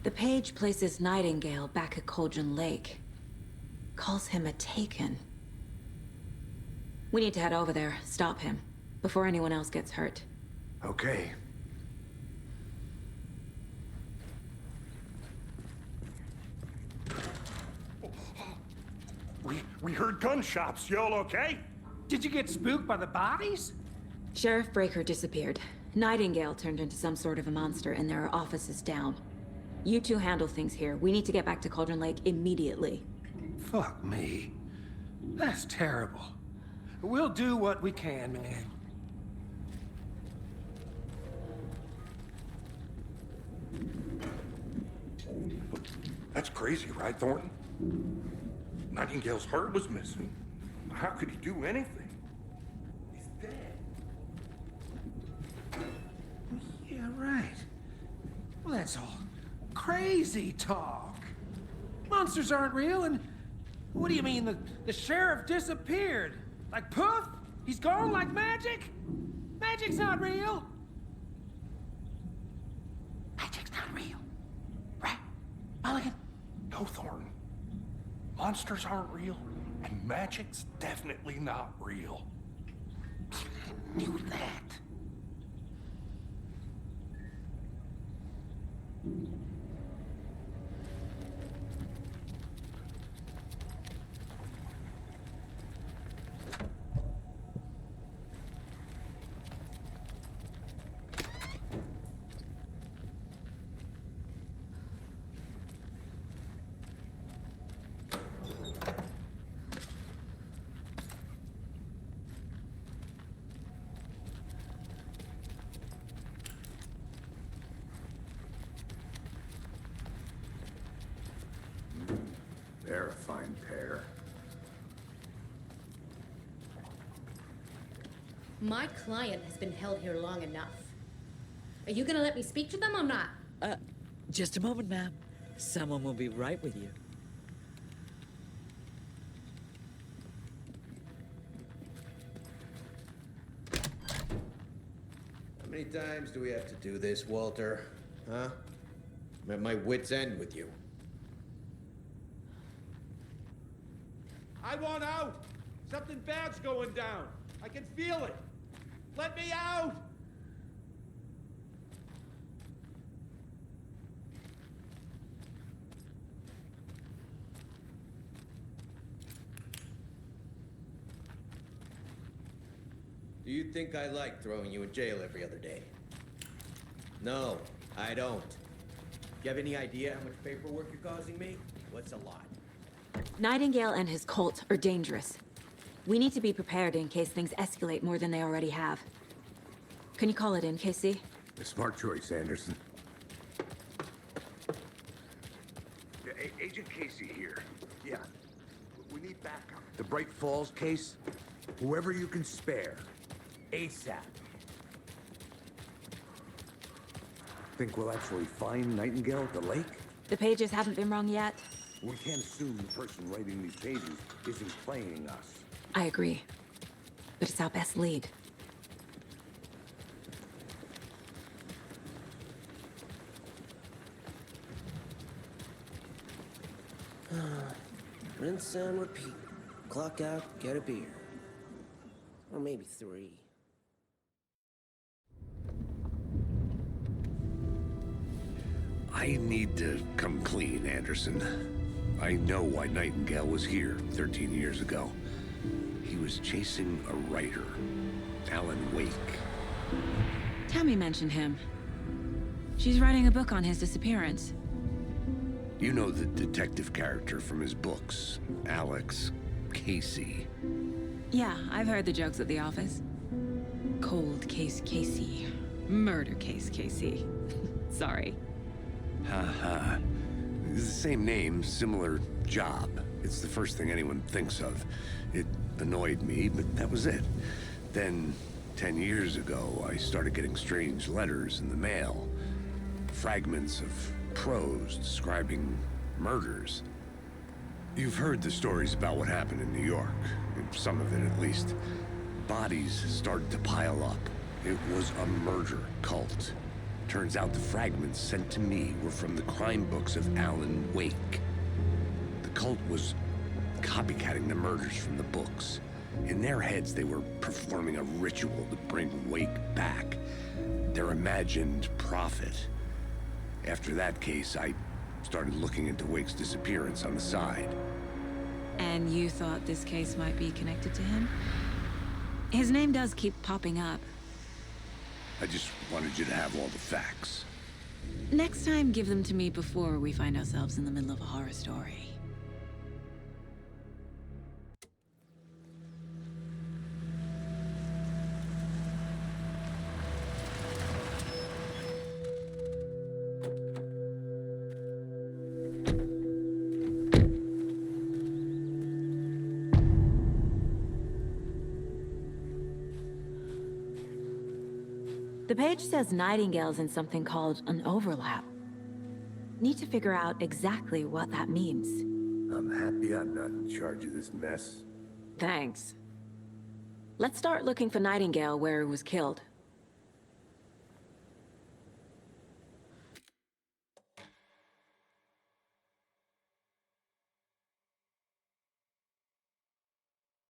The page places Nightingale back at Cauldron Lake. Calls him a Taken. We need to head over there, stop him, before anyone else gets hurt. Okay. We heard gunshots. Y'all okay? Did you get spooked by the bodies? Sheriff Breaker disappeared. Nightingale turned into some sort of a monster, and there are offices down. You two handle things here. We need to get back to Cauldron Lake immediately. Fuck me. That's terrible. We'll do what we can, man. That's crazy, right, Thornton? Nightingale's heart was missing. How could he do anything? He's dead. Yeah, right. Well, that's all crazy talk. Monsters aren't real, and what do you mean the sheriff disappeared? Like poof? He's gone like magic? Magic's not real. Magic's not real. Right, Mulligan? No, Thornton. Monsters aren't real, and magic's definitely not real. I knew that. They're a fine pair. My client has been held here long enough. Are you gonna let me speak to them or not? Just a moment, ma'am. Someone will be right with you. How many times do we have to do this, Walter? Huh? I'm at my wit's end with you. I want out! Something bad's going down. I can feel it. Let me out! Do you think I like throwing you in jail every other day? No, I don't. You have any idea how much paperwork you're causing me? What's a lot? Nightingale and his cult are dangerous. We need to be prepared in case things escalate more than they already have. Can you call it in, Casey? A smart choice, Anderson. Agent Casey here. Yeah. We need backup. The Bright Falls case? Whoever you can spare. ASAP. Think we'll actually find Nightingale at the lake? The pages haven't been wrong yet. We can't assume the person writing these pages isn't playing us. I agree. But it's our best lead. Rinse and repeat. Clock out, get a beer. Or maybe 3. I need to come clean, Anderson. I know why Nightingale was here 13 years ago. He was chasing a writer, Alan Wake. Tammy mentioned him. She's writing a book on his disappearance. You know the detective character from his books, Alex Casey. Yeah, I've heard the jokes at the office. Cold case Casey. Murder case Casey. Sorry. Ha. It's the same name, similar job. It's the first thing anyone thinks of. It annoyed me, but that was it. Then, 10 years ago, I started getting strange letters in the mail. Fragments of prose describing murders. You've heard the stories about what happened in New York. Some of it, at least. Bodies started to pile up. It was a murder cult. Turns out the fragments sent to me were from the crime books of Alan Wake. The cult was copycatting the murders from the books. In their heads, they were performing a ritual to bring Wake back. Their imagined prophet. After that case, I started looking into Wake's disappearance on the side. And you thought this case might be connected to him? His name does keep popping up. I just wanted you to have all the facts. Next time, give them to me before we find ourselves in the middle of a horror story. The page says Nightingale's in something called an overlap. Need to figure out exactly what that means. I'm happy I'm not in charge of this mess. Thanks. Let's start looking for Nightingale where he was killed.